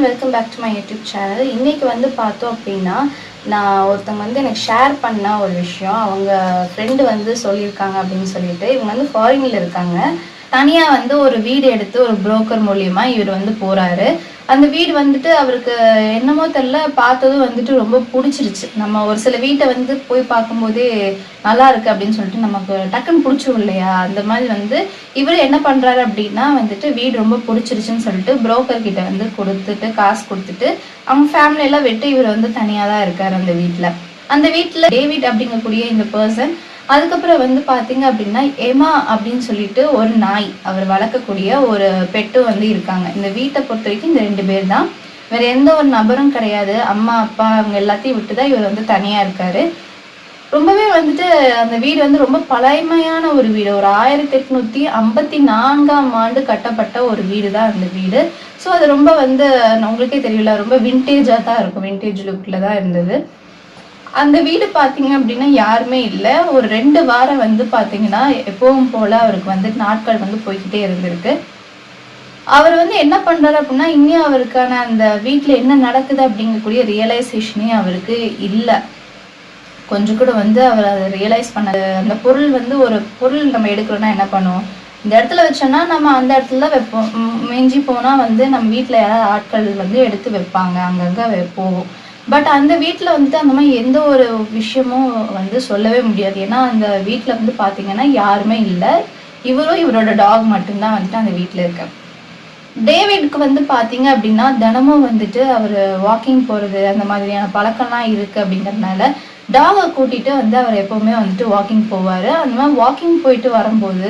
Welcome back to my YouTube channel. இன்றைக்கி வந்து பார்த்தோம் அப்படின்னா, நான் ஒருத்தவங்க வந்து எனக்கு ஷேர் பண்ண ஒரு விஷயம். அவங்க ஃப்ரெண்டு வந்து சொல்லியிருக்காங்க அப்படின்னு சொல்லிட்டு, இவங்க வந்து ஃபாரினில் இருக்காங்க. தனியாக வந்து ஒரு வீடு எடுத்து ஒரு புரோக்கர் மூலியமாக இவர் வந்து போகிறாரு. அந்த வீடு வந்துட்டு அவருக்கு என்னமோ தெரில, பார்த்ததும் வந்துட்டு ரொம்ப பிடிச்சிருச்சு. நம்ம ஒரு சில வீட்டை வந்து போய் பார்க்கும்போதே நல்லா இருக்குது அப்படின்னு சொல்லிட்டு நமக்கு டக்குன்னு பிடிச்சிரும் இல்லையா? அந்த மாதிரி வந்து இவர் என்ன பண்ணுறாரு அப்படின்னா வந்துட்டு வீடு ரொம்ப பிடிச்சிருச்சுன்னு சொல்லிட்டு புரோக்கர் கிட்ட வந்து கொடுத்துட்டு காசு கொடுத்துட்டு அவங்க ஃபேமிலியெல்லாம் விட்டு இவர் வந்து தனியாக தான் இருக்கார் அந்த வீட்டில். அந்த வீட்டில் டேவிட் அப்படிங்கக்கூடிய இந்த பர்சன், அதுக்கப்புறம் வந்து பார்த்தீங்க அப்படின்னா எமா அப்படின்னு சொல்லிட்டு ஒரு நாய், அவர் வளர்க்கக்கூடிய ஒரு பெட்டும் வந்து இருக்காங்க. இந்த வீட்டை பொறுத்த வரைக்கும் இந்த 2 பேர் தான், வேற எந்த ஒரு நபரும் கிடையாது. அம்மா அப்பா அவங்க எல்லாத்தையும் விட்டு தான் இவர் வந்து தனியாக இருக்காரு. ரொம்பவே வந்துட்டு அந்த வீடு வந்து ரொம்ப பழமையான ஒரு வீடு. ஒரு 1854ஆம் ஆண்டு கட்டப்பட்ட ஒரு வீடு தான் அந்த வீடு. ஸோ அது ரொம்ப வந்து உங்களுக்கே தெரியல, ரொம்ப விண்டேஜாக தான் இருக்கும், விண்டேஜ் லுக்கில் தான் இருந்தது. அந்த வீடு பார்த்தீங்க அப்படின்னா யாருமே இல்லை. ஒரு 2 வாரம் வந்து பார்த்தீங்கன்னா எப்பவும் போல் அவருக்கு வந்து நாட்கள் வந்து போய்கிட்டே இருந்திருக்கு. அவர் வந்து என்ன பண்ணுறாரு அப்படின்னா, இன்னும் அவருக்கான அந்த வீட்டில் என்ன நடக்குது அப்படிங்கக்கூடிய ரியலைசேஷனே அவருக்கு இல்லை. கொஞ்சம் கூட வந்து அவர் அதை ரியலைஸ் பண்ண, அந்த பொருள் வந்து ஒரு பொருள் நம்ம எடுக்கிறோன்னா என்ன பண்ணுவோம், இந்த இடத்துல வச்சோன்னா நம்ம அந்த இடத்துல வைப்போம். மிஞ்சி போனால் வந்து நம்ம வீட்டில் யாராவது ஆட்கள் வந்து எடுத்து வைப்பாங்க, அங்கங்கே போவோம். பட் அந்த வீட்டில் வந்துட்டு அந்த மாதிரி எந்த ஒரு விஷயமும் வந்து சொல்லவே முடியாது. ஏன்னா அந்த வீட்டில் வந்து பார்த்தீங்கன்னா யாருமே இல்லை. இவரும் இவரோட டாக் மட்டும்தான் வந்துட்டு அந்த வீட்டில் இருக்க. டேவிட்க்கு வந்து பார்த்தீங்க அப்படின்னா தினமும் வந்துட்டு அவர் வாக்கிங் போகிறது அந்த மாதிரியான பழக்கம்லாம் இருக்குது. அப்படிங்கிறதுனால டாகை கூட்டிகிட்டு வந்து அவர் எப்போவுமே வந்துட்டு வாக்கிங் போவார். அந்த மாதிரி வாக்கிங் போயிட்டு வரும்போது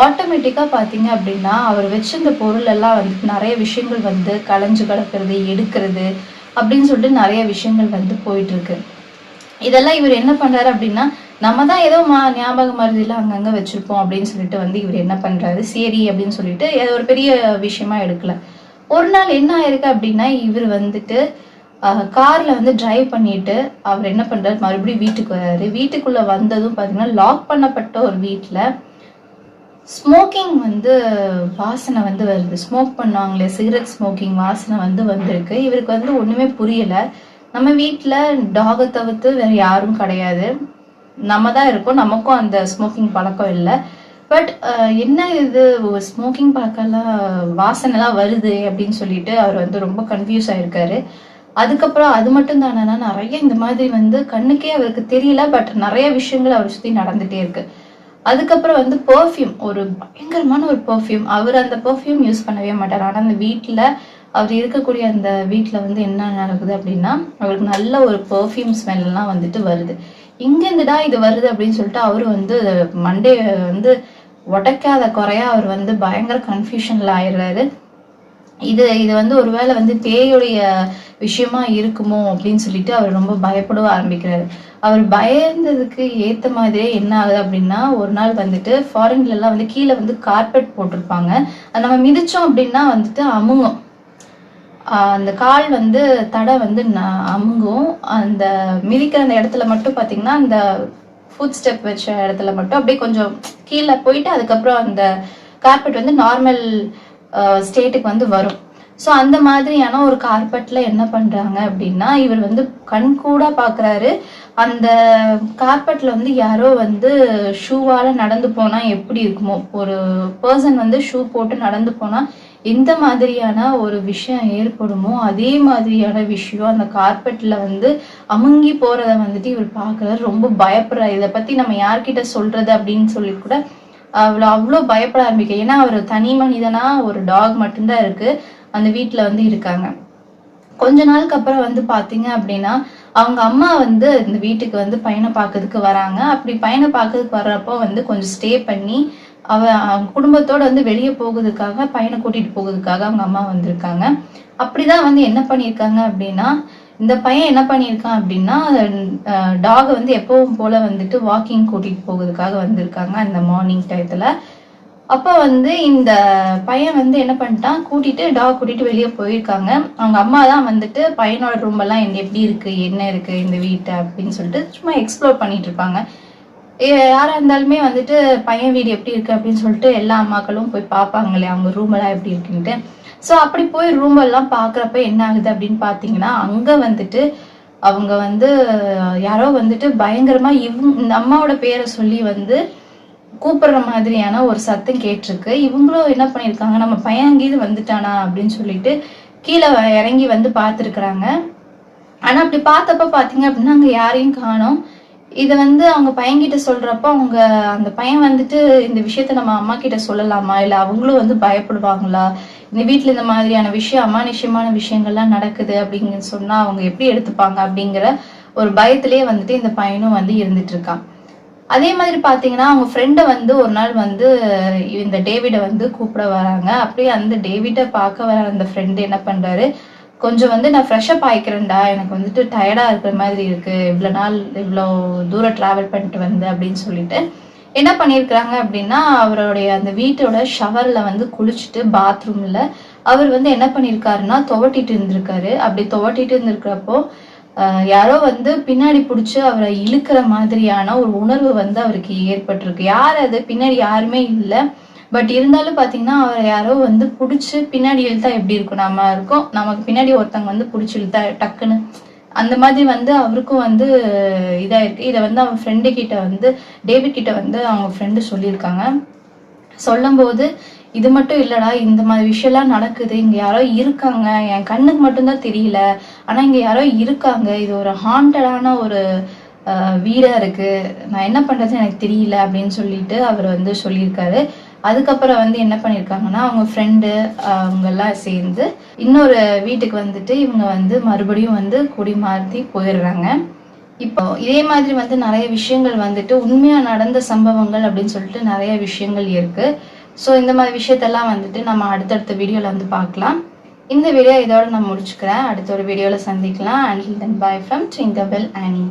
ஆட்டோமேட்டிக்காக பார்த்தீங்க அப்படின்னா அவர் வச்சிருந்த பொருள் எல்லாம் வந்துட்டு நிறைய விஷயங்கள் வந்து களைஞ்சு கிடக்கிறது, எடுக்கிறது அப்படின்னு சொல்லிட்டு நிறைய விஷயங்கள் வந்து போயிட்டுருக்கு. இதெல்லாம் இவர் என்ன பண்ணுறாரு அப்படின்னா, நம்ம தான் ஏதோ ஞாபகம் மருதியில் அங்கங்கே வச்சுருப்போம் அப்படின்னு சொல்லிட்டு வந்து இவர் என்ன பண்ணுறாரு, சரி அப்படின்னு சொல்லிட்டு ஏதோ ஒரு பெரிய விஷயமா எடுக்கல. ஒரு நாள் என்ன ஆயிருக்கு அப்படின்னா, இவர் வந்துட்டு காரில் வந்து டிரைவ் பண்ணிட்டு அவர் என்ன பண்ணுறாரு, மறுபடியும் வீட்டுக்கு வர்றாரு. வீட்டுக்குள்ளே வந்ததும் பார்த்தீங்கன்னா லாக் பண்ணப்பட்ட ஒரு வீட்டில் ஸ்மோக்கிங் வந்து வாசனை வந்து வருது. ஸ்மோக் பண்ணுவாங்களே, சிகரெட் ஸ்மோக்கிங் வாசனை வந்து வந்திருக்கு. இவருக்கு வந்து ஒன்றுமே புரியலை. நம்ம வீட்டில் டாகை தவிர்த்து வேறு யாரும் கிடையாது, நம்ம தான் இருக்கோம், நமக்கும் அந்த ஸ்மோக்கிங் பழக்கம் இல்லை. பட் என்ன இது ஸ்மோக்கிங் பழக்கம்லாம் வாசனைலாம் வருது அப்படின்னு சொல்லிட்டு அவர் வந்து ரொம்ப கன்ஃபியூஸ் ஆகிருக்காரு. அதுக்கப்புறம் அது மட்டும் தானேன்னா நிறைய இந்த மாதிரி வந்து கண்ணுக்கே அவருக்கு தெரியல, பட் நிறைய விஷயங்கள் அவர் சுற்றி நடந்துகிட்டே இருக்கு. அதுக்கப்புறம் வந்து பெர்ஃப்யூம், ஒரு பயங்கரமான ஒரு பெர்ஃப்யூம். அவர் அந்த பெர்ஃப்யூம் யூஸ் பண்ணவே மாட்டார். ஆனால் அந்த வீட்டில் அவர் இருக்கக்கூடிய அந்த வீட்டில் வந்து என்ன நடக்குது அப்படின்னா, அவருக்கு நல்ல ஒரு பெர்ஃப்யூம் ஸ்மெல்லாம் வந்துட்டு வருது. இங்கேருந்துடா இது வருது அப்படின்னு சொல்லிட்டு அவர் வந்து மண்டே வந்து உடைக்காத குறையா அவர் வந்து பயங்கர கன்ஃபியூஷனில் ஆயிடுறாரு. இது வந்து ஒருவேளை வந்து பேயுடைய விஷயமா இருக்குமோ அப்படின்னு சொல்லிட்டு அவர் ரொம்ப பயப்பட ஆரம்பிக்கிறாரு. அவர் பயந்ததுக்கு ஏற்ற மாதிரியே என்ன ஆகுது அப்படின்னா, ஒரு நாள் வந்துட்டு ஃபாரின்லாம் வந்து கீழே வந்து கார்பெட் போட்டிருப்பாங்க. அதை நம்ம மிதிச்சோம் அப்படின்னா வந்துட்டு அமுங்கும். அந்த கால் வந்து தடை வந்து அமுங்கும். அந்த மிதிக்கிற அந்த இடத்துல மட்டும் பார்த்தீங்கன்னா, அந்த ஃபுட் ஸ்டெப் வச்ச இடத்துல மட்டும் அப்படியே கொஞ்சம் கீழே போயிட்டு அதுக்கப்புறம் அந்த கார்பெட் வந்து நார்மல் ஸ்டேட்டுக்கு வந்து வரும். ஸோ அந்த மாதிரியான ஒரு கார்பெட்டில் என்ன பண்ணுறாங்க அப்படின்னா, இவர் வந்து கண்கூட பார்க்குறாரு, அந்த கார்பெட்டில் வந்து யாரோ வந்து ஷூவால் நடந்து போனால் எப்படி இருக்குமோ, ஒரு பர்சன் வந்து ஷூ போட்டு நடந்து போனால் எந்த மாதிரியான ஒரு விஷயம் ஏற்படுமோ அதே மாதிரியான விஷயம் அந்த கார்பெட்டில் வந்து அமுங்கி போகிறத வந்துட்டு இவர் பார்க்குறாரு. ரொம்ப பயப்படுறாரு. இதை பற்றி நம்ம யார்கிட்ட சொல்கிறது அப்படின்னு சொல்லி கூட அவ்வளோ பயப்பட ஆரம்பிக்க. ஏன்னா அவர் தனி மனிதனா, ஒரு டாக் மட்டும்தான் இருக்கு அந்த வீட்டில் வந்து இருக்காங்க. கொஞ்ச நாளுக்கு அப்புறம் வந்து பார்த்தீங்க அப்படின்னா, அவங்க அம்மா வந்து இந்த வீட்டுக்கு வந்து பையனை பார்க்கறதுக்கு வராங்க. அப்படி பையனை பார்க்கறதுக்கு வர்றப்போ வந்து கொஞ்சம் ஸ்டே பண்ணி அவங்க குடும்பத்தோடு வந்து வெளியே போகிறதுக்காக, பையனை கூட்டிகிட்டு போகிறதுக்காக அவங்க அம்மா வந்திருக்காங்க. அப்படிதான் வந்து என்ன பண்ணியிருக்காங்க அப்படின்னா, இந்த பையன் என்ன பண்ணியிருக்கான் அப்படின்னா, டாகை வந்து எப்பவும் போல் வந்துட்டு வாக்கிங் கூட்டிகிட்டு போகிறதுக்காக வந்திருக்காங்க அந்த மார்னிங் டயத்தில். அப்போ வந்து இந்த பையன் வந்து என்ன பண்ணிட்டான், டாக் கூட்டிகிட்டு வெளியே போயிருக்காங்க. அவங்க அம்மா தான் வந்துட்டு பையனோட ரூமெல்லாம் எப்படி இருக்குது, என்ன இருக்குது இந்த வீட்டை அப்படின்னு சொல்லிட்டு சும்மா எக்ஸ்ப்ளோர் பண்ணிட்டு இருப்பாங்க. யாராக இருந்தாலுமே வந்துட்டு பையன் வீடு எப்படி இருக்குது அப்படின்னு சொல்லிட்டு எல்லா அம்மாக்களும் போய் பார்ப்பாங்க இல்லையா, அவங்க ரூமெல்லாம் எப்படி இருக்குன்ட்டு. ஸோ அப்படி போய் ரூம் எல்லாம் பார்க்குறப்ப என்ன ஆகுது அப்படின்னு பார்த்தீங்கன்னா, அங்கே வந்துட்டு அவங்க வந்து யாரோ வந்துட்டு பயங்கரமா இந்த அம்மாவோட பேரை சொல்லி வந்து கூப்பிடுற மாதிரியான ஒரு சத்தம் கேட்டிருக்கு. இவங்களும் என்ன பண்ணியிருக்காங்க, நம்ம பையன் அங்கேயிருந்து வந்துட்டானா அப்படின்னு சொல்லிட்டு கீழே இறங்கி வந்து பார்த்துருக்குறாங்க. ஆனா அப்படி பார்த்தப்ப பார்த்தீங்க அப்படின்னா அங்கே யாரையும் காணோம். இதை வந்து அவங்க பையன்கிட்ட சொல்றப்ப அவங்க அந்த பையன் வந்துட்டு இந்த விஷயத்த நம்ம அம்மா கிட்ட சொல்லலாமா, இல்லை அவங்களும் வந்து பயப்படுவாங்களா, இந்த வீட்டில் இந்த மாதிரியான விஷயம் அமானுஷ்யமான விஷயங்கள்லாம் நடக்குது அப்படின்னு சொன்னா அவங்க எப்படி எடுத்துப்பாங்க அப்படிங்கிற ஒரு பயத்திலேயே வந்துட்டு இந்த பையனும் வந்து இருந்துட்டு இருக்கான். அதே மாதிரி பார்த்தீங்கன்னா அவங்க ஃப்ரெண்டை வந்து ஒரு நாள் வந்து இந்த டேவிடை வந்து கூப்பிட வராங்க. அப்படியே அந்த டேவிடை பார்க்க வர அந்த ஃப்ரெண்டு என்ன பண்றாரு, கொஞ்சம் வந்து நான் ஃப்ரெஷ்அப் ஆயிக்கிறேன்டா, எனக்கு வந்துட்டு டயர்டாக இருக்கிற மாதிரி இருக்குது, இவ்வளோ நாள் இவ்வளோ தூரம் ட்ராவல் பண்ணிட்டு வந்து அப்படின்னு சொல்லிட்டு என்ன பண்ணியிருக்கிறாங்க அப்படின்னா, அவருடைய அந்த வீட்டோட ஷவரில் வந்து குளிச்சுட்டு பாத்ரூமில் அவர் வந்து என்ன பண்ணியிருக்காருன்னா துவட்டிட்டு இருந்திருக்காரு. அப்படி துவட்டிட்டு இருந்திருக்கிறப்போ யாரோ வந்து பின்னாடி பிடிச்சி அவரை இழுக்கிற மாதிரியான ஒரு உணர்வு வந்து அவருக்கு ஏற்பட்டிருக்கு. யார் அது, பின்னாடி யாருமே இல்லை. பட் இருந்தாலும் பார்த்தீங்கன்னா அவரை யாரோ வந்து பிடிச்சி பின்னாடி இழுத்தா எப்படி இருக்கும், நம்ம இருக்கோம் நமக்கு பின்னாடி ஒருத்தவங்க வந்து பிடிச்சி இழுத்தா டக்குன்னு அந்த மாதிரி வந்து அவருக்கும் வந்து இதாயிருக்கு. இதை வந்து அவங்க ஃப்ரெண்டு கிட்ட வந்து டேவிட் கிட்ட வந்து அவங்க ஃப்ரெண்டு சொல்லியிருக்காங்க. சொல்லும்போது இது மட்டும் இல்லடா, இந்த மாதிரி விஷயம்லாம் நடக்குது, இங்க யாரோ இருக்காங்க, என் கண்ணுக்கு மட்டும்தான் தெரியல, ஆனா இங்க யாரோ இருக்காங்க, இது ஒரு ஹாண்டடான ஒரு வீடா இருக்கு, நான் என்ன பண்றது எனக்கு தெரியல அப்படின்னு சொல்லிட்டு அவர் வந்து சொல்லியிருக்காரு. அதுக்கப்புறம் வந்து என்ன பண்ணியிருக்காங்கன்னா அவங்க ஃப்ரெண்டு அவங்கெல்லாம் சேர்ந்து இன்னொரு வீட்டுக்கு வந்துட்டு இவங்க வந்து மறுபடியும் வந்து குடி மாற்றி போயிடுறாங்க. இப்போ இதே மாதிரி வந்து நிறைய விஷயங்கள் வந்துட்டு உண்மையா நடந்த சம்பவங்கள் அப்படின்னு சொல்லிட்டு நிறைய விஷயங்கள் இருக்கு. ஸோ இந்த மாதிரி விஷயத்தெல்லாம் வந்துட்டு நம்ம அடுத்தடுத்த வீடியோவில் வந்து பார்க்கலாம். இந்த வீடியோ இதோட நான் முடிச்சுக்கிறேன். அடுத்த ஒரு வீடியோவில் சந்திக்கலாம். Until then, bye from Twinkle Bell Annie.